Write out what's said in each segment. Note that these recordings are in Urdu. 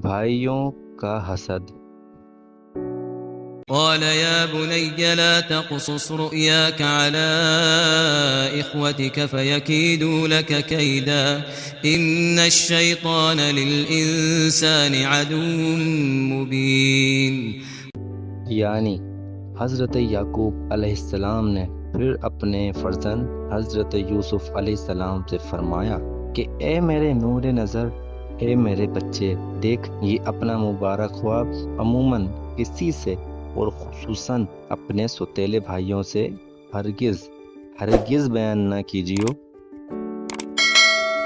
بھائیوں کا حسد۔ قال يا بني لا تقصص رؤياك على إخوتك فيكيدوا لك كيدا إن الشيطان للإنسان عدو مبين۔ یعنی حضرت یعقوب علیہ السلام نے پھر اپنے فرزند حضرت یوسف علیہ السلام سے فرمایا کہ اے میرے نور نظر، اے میرے بچے، دیکھ یہ اپنا مبارک خواب عموماً کسی سے اور خصوصاً اپنے سوتیلے بھائیوں سے ہرگز بیان نہ کیجیو،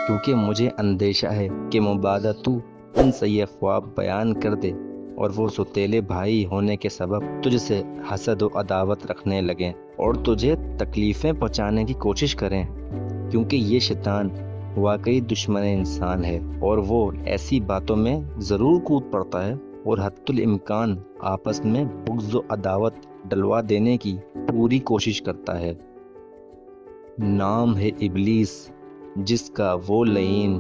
کیونکہ مجھے اندیشہ ہے کہ مبادا تو ان سے یہ خواب بیان کر دے اور وہ سوتیلے بھائی ہونے کے سبب تجھ سے حسد و عداوت رکھنے لگیں اور تجھے تکلیفیں پہنچانے کی کوشش کریں، کیونکہ یہ شیطان واقعی دشمن انسان ہے اور وہ ایسی باتوں میں ضرور کود پڑتا ہے اور حتی الامکان آپس میں بغض و عداوت ڈلوا دینے کی پوری کوشش کرتا ہے۔ نام ہے ابلیس، جس کا وہ لعین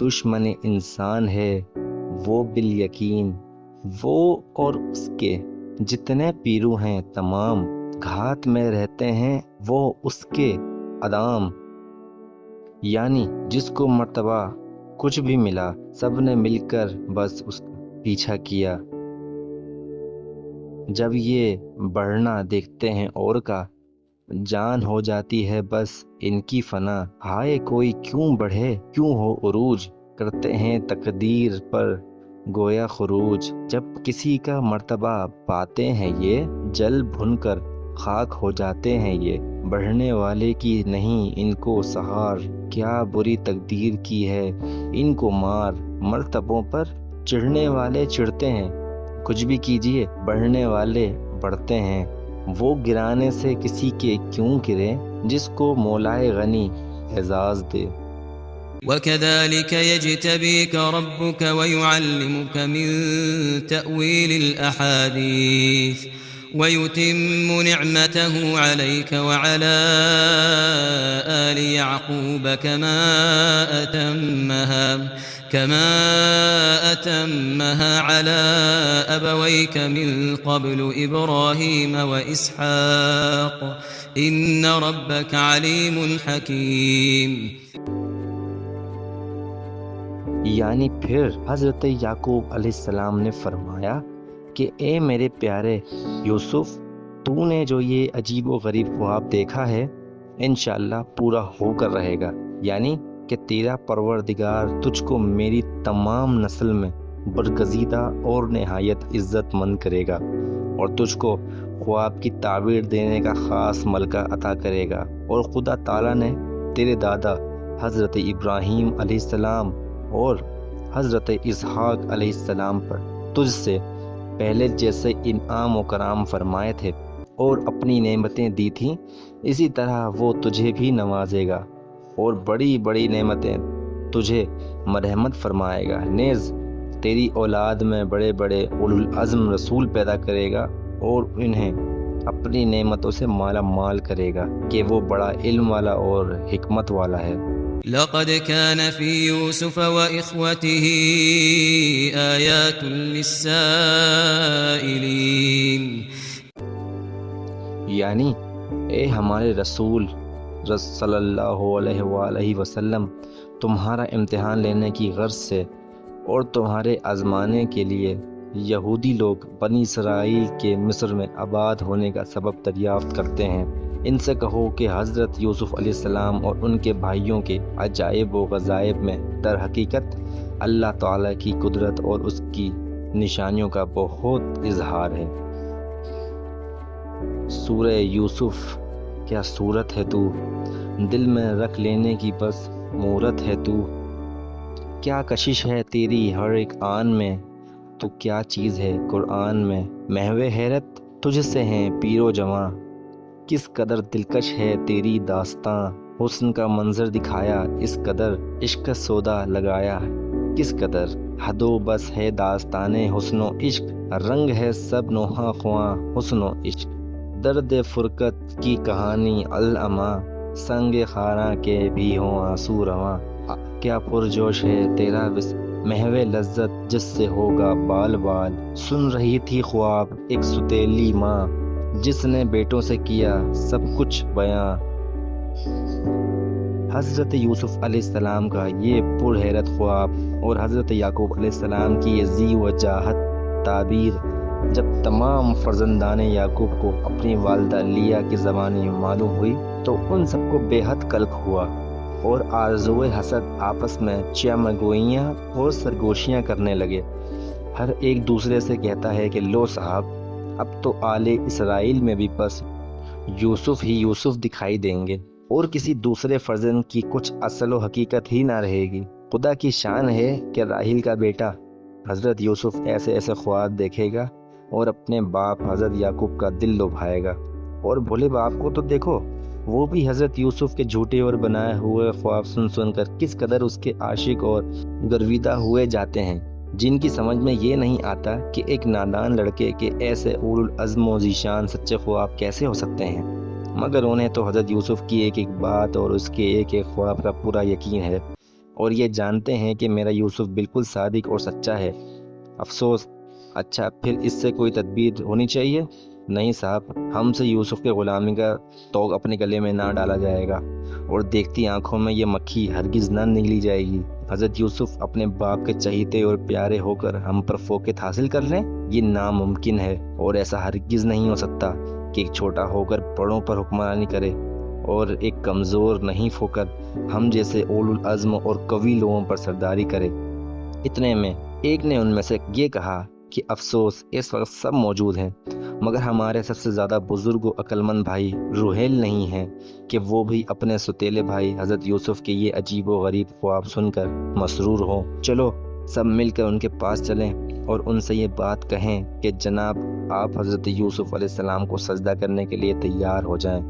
دشمن انسان ہے، وہ بالیقین وہ اور اس کے جتنے پیرو ہیں تمام گھات میں رہتے ہیں، وہ اس کے ادام، یعنی جس کو مرتبہ کچھ بھی ملا سب نے مل کر بس اس کا پیچھا کیا۔ جب یہ بڑھنا دیکھتے ہیں اور کا جان ہو جاتی ہے بس ان کی فنا، ہائے کوئی کیوں بڑھے کیوں ہو عروج، کرتے ہیں تقدیر پر گویا خروج۔ جب کسی کا مرتبہ پاتے ہیں یہ جل بھن کر خاک ہو جاتے ہیں، یہ بڑھنے والے کی نہیں ان کو سہار، کیا بری تقدیر کی ہے ان کو مار۔ مرتبوں پر چڑھنے والے چڑھتے ہیں، کچھ بھی کیجئے بڑھنے والے بڑھتے ہیں، وہ گرانے سے کسی کے کیوں گرے جس کو مولائے غنی اعزاز دے۔ وكذلك يجتبيك ربك ويعلمك من تأويل الأحاديث ويتم نعمته عليك وعلى آل يعقوب كما أتمها على أبويك من قبل إبراهيم وإسحاق إن ربك عليم حكيم۔ یعنی پھر حضرت یعقوب علیہ السلام نے فرمایا کہ اے میرے پیارے یوسف، تو نے جو یہ عجیب و غریب خواب دیکھا ہے انشاءاللہ پورا ہو کر رہے گا، یعنی کہ تیرا پروردگار تجھ کو میری تمام نسل میں برگزیدہ اور نہایت عزت مند کرے گا اور تجھ کو خواب کی تعبیر دینے کا خاص ملکہ عطا کرے گا، اور خدا تعالیٰ نے تیرے دادا حضرت ابراہیم علیہ السلام اور حضرت اسحاق علیہ السلام پر تجھ سے پہلے جیسے انعام و کرام فرمائے تھے اور اپنی نعمتیں دی تھیں، اسی طرح وہ تجھے بھی نوازے گا اور بڑی بڑی نعمتیں تجھے مرحمت فرمائے گا، نیز تیری اولاد میں بڑے بڑے اولو العزم رسول پیدا کرے گا اور انہیں اپنی نعمتوں سے مالا مال کرے گا کہ وہ بڑا علم والا اور حکمت والا ہے۔ لقد كان في يوسف وإخوته آيات للسائلين۔ یعنی اے ہمارے رسول صلی اللہ علیہ وآلہ وسلم، تمہارا امتحان لینے کی غرض سے اور تمہارے آزمانے کے لیے یہودی لوگ بنی اسرائیل کے مصر میں آباد ہونے کا سبب دریافت کرتے ہیں۔ ان سے کہو کہ حضرت یوسف علیہ السلام اور ان کے بھائیوں کے عجائب و غضائب میں در حقیقت اللہ تعالیٰ کی قدرت اور اس کی نشانیوں کا بہت اظہار ہے۔ سورہ یوسف، کیا صورت ہے تو، دل میں رکھ لینے کی بس مورت ہے تو، کیا کشش ہے تیری ہر ایک آن میں، تو کیا چیز ہے قرآن میں، محو حیرت تجھ سے ہیں پیر و جواں، کس قدر دلکش ہے تیری داستاں، حسن کا منظر دکھایا اس قدر عشق سودا لگایا، کس قدر حد و بس ہے داستان حسن و عشق، رنگ ہے سب نوحہ خواں حسن و عشق، درد فرقت کی کہانی العما، سنگ خاراں کے بھی ہوں آنسو رواں، کیا پرجوش ہے تیرا محو لذت جس سے ہوگا بال بال، سن رہی تھی خواب ایک ستیلی ماں، جس نے بیٹوں سے کیا سب کچھ بیاں۔ حضرت یوسف علیہ السلام کا یہ پر حیرت خواب اور حضرت یعقوب علیہ السلام کی یہ ذی وجاہت تعبیر جب تمام فرزندان یعقوب کو اپنی والدہ لیا کی زبانی معلوم ہوئی تو ان سب کو بے حد قلق ہوا اور آرزوئے حسد آپس میں چیامگوئیاں اور سرگوشیاں کرنے لگے۔ ہر ایک دوسرے سے کہتا ہے کہ لو صاحب، اب تو آل اسرائیل میں بھی بس یوسف ہی یوسف دکھائی دیں گے اور کسی دوسرے فرزند کی کچھ اصل و حقیقت ہی نہ رہے گی۔ خدا کی شان ہے کہ راحیل کا بیٹا حضرت یوسف ایسے ایسے خواب دیکھے گا اور اپنے باپ حضرت یعقوب کا دل لبھائے گا۔ اور بھولے باپ کو تو دیکھو، وہ بھی حضرت یوسف کے جھوٹے اور بنائے ہوئے خواب سن سن کر کس قدر اس کے عاشق اور گرویدہ ہوئے جاتے ہیں، جن کی سمجھ میں یہ نہیں آتا کہ ایک نادان لڑکے کے ایسے اولو العزم و ذیشان سچے خواب کیسے ہو سکتے ہیں، مگر انہیں تو حضرت یوسف کی ایک ایک بات اور اس کے ایک ایک خواب کا پورا یقین ہے، اور یہ جانتے ہیں کہ میرا یوسف بالکل صادق اور سچا ہے۔ افسوس، اچھا پھر اس سے کوئی تدبیر ہونی چاہیے؟ نہیں صاحب، ہم سے یوسف کے غلامی کا توغ اپنے گلے میں نہ ڈالا جائے گا، اور دیکھتی آنکھوں میں یہ مکھی ہرگز نہ نگلی جائے گی۔ حضرت یوسف اپنے باپ کے چہیتے اور پیارے ہو کر ہم پر فوقیت حاصل کر لیں، یہ ناممکن ہے، اور ایسا ہرگز نہیں ہو سکتا کہ ایک چھوٹا ہو کر بڑوں پر حکمرانی کرے اور ایک کمزور نہیں ہو کر ہم جیسے اولو العزم اور قوی لوگوں پر سرداری کرے۔ اتنے میں ایک نے ان میں سے یہ کہا کہ افسوس، اس وقت سب موجود ہیں مگر ہمارے سب سے زیادہ بزرگ و عقلمند بھائی روحیل نہیں ہیں کہ وہ بھی اپنے ستیلے بھائی حضرت یوسف کے یہ عجیب و غریب خواب سن کر مسرور ہوں۔ چلو سب مل کر ان کے پاس چلیں اور ان سے یہ بات کہیں کہ جناب آپ حضرت یوسف علیہ السلام کو سجدہ کرنے کے لیے تیار ہو جائیں۔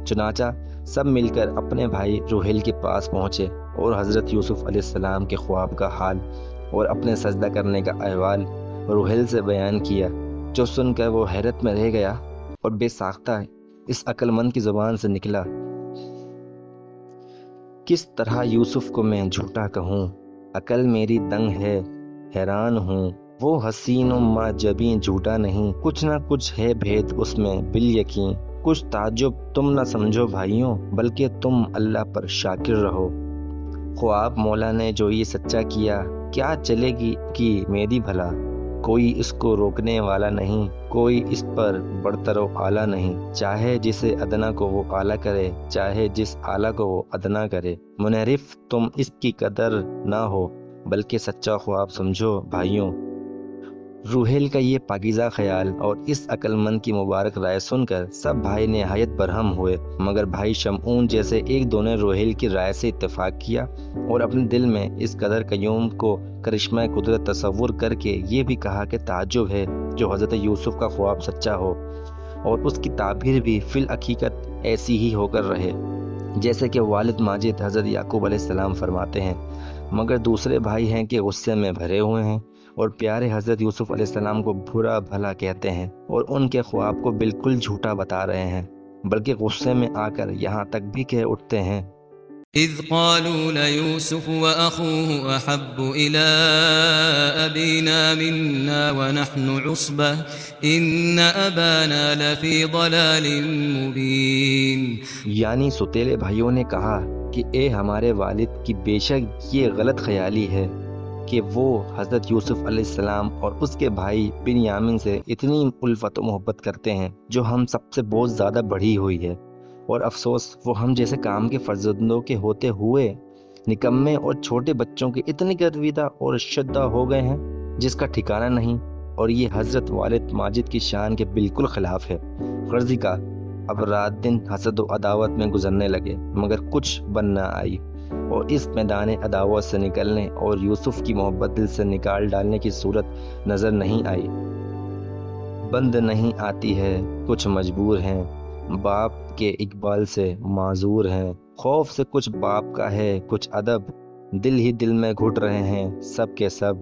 چنانچہ سب مل کر اپنے بھائی روحیل کے پاس پہنچے اور حضرت یوسف علیہ السلام کے خواب کا حال اور اپنے سجدہ کرنے کا احوال روحیل سے بیان کیا، جو سن کر وہ حیرت میں رہ گیا اور بے ساختہ اس عقل مند کی زبان سے نکلا، کس طرح یوسف کو میں جھوٹا کہوں، عقل میری دنگ ہے، حیران ہوں، وہ حسین و معجبیں جھوٹا نہیں، کچھ نہ کچھ ہے بھید اس میں بالیقین، کچھ تعجب تم نہ سمجھو بھائیوں، بلکہ تم اللہ پر شاکر رہو۔ خواب مولا نے جو یہ سچا کیا، کیا چلے گی کی میری بھلا، کوئی اس کو روکنے والا نہیں، کوئی اس پر برتر و اعلیٰ نہیں، چاہے جسے ادنا کو وہ اعلیٰ کرے، چاہے جس اعلیٰ کو وہ ادنا کرے۔ منحرف تم اس کی قدر نہ ہو، بلکہ سچا خواب سمجھو بھائیوں۔ روحیل کا یہ پاکیزہ خیال اور اس عقل مند کی مبارک رائے سن کر سب بھائی نہایت برہم ہوئے، مگر بھائی شمعون جیسے ایک دو نے روحیل کی رائے سے اتفاق کیا اور اپنے دل میں اس قدر قیوم کو کرشمہ قدرت تصور کر کے یہ بھی کہا کہ تعجب ہے جو حضرت یوسف کا خواب سچا ہو اور اس کی تعبیر بھی فی الحقیقت ایسی ہی ہو کر رہے جیسے کہ والد ماجد حضرت یعقوب علیہ السلام فرماتے ہیں، مگر دوسرے بھائی ہیں کہ غصے میں بھرے ہوئے ہیں اور پیارے حضرت یوسف علیہ السلام کو برا بھلا کہتے ہیں اور ان کے خواب کو بالکل جھوٹا بتا رہے ہیں، بلکہ غصے میں آ کر یہاں تک بھی کہہ اٹھتے ہیں، إذ قالوا ليوسف وأخوه أحب إلى أبينا منا ونحن عصبة إن أبانا لفي ضلال مبين۔ یعنی ستیلے بھائیوں نے کہا کہ اے ہمارے والد کی بے شک یہ غلط خیالی ہے کہ وہ حضرت یوسف علیہ السلام اور اس کے بھائی بنیامین سے اتنی الفت و محبت کرتے ہیں جو ہم سب سے بہت زیادہ بڑھی ہوئی ہے، اور افسوس وہ ہم جیسے کام کے فرزندوں کے ہوتے ہوئے نکمے اور چھوٹے بچوں کے اتنے گرویدہ اور شدہ ہو گئے ہیں جس کا ٹھکانہ نہیں، اور یہ حضرت والد ماجد کی شان کے بالکل خلاف ہے۔ غرضی کا اب رات دن حسد و عداوت میں گزرنے لگے مگر کچھ بن نہ آئی، اور اس میدان عداوت سے نکلنے اور یوسف کی محبت دل سے نکال ڈالنے کی صورت نظر نہیں آئی۔ بند نہیں آتی ہے، کچھ مجبور ہیں، باپ کے اقبال سے معذور ہیں، خوف سے کچھ باپ کا ہے، کچھ ادب، دل ہی دل میں گھٹ رہے ہیں سب کے سب،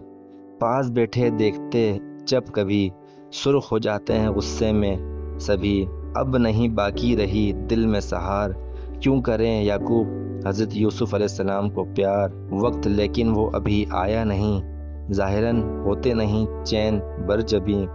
پاس بیٹھے دیکھتے جب کبھی سرخ ہو جاتے ہیں غصے میں سبھی، اب نہیں باقی رہی دل میں سہار، کیوں کریں یعقوب حضرت یوسف علیہ السلام کو پیار وقت لیکن وہ ابھی آیا نہیں، ظاہراً ہوتے نہیں چین بر جبیں،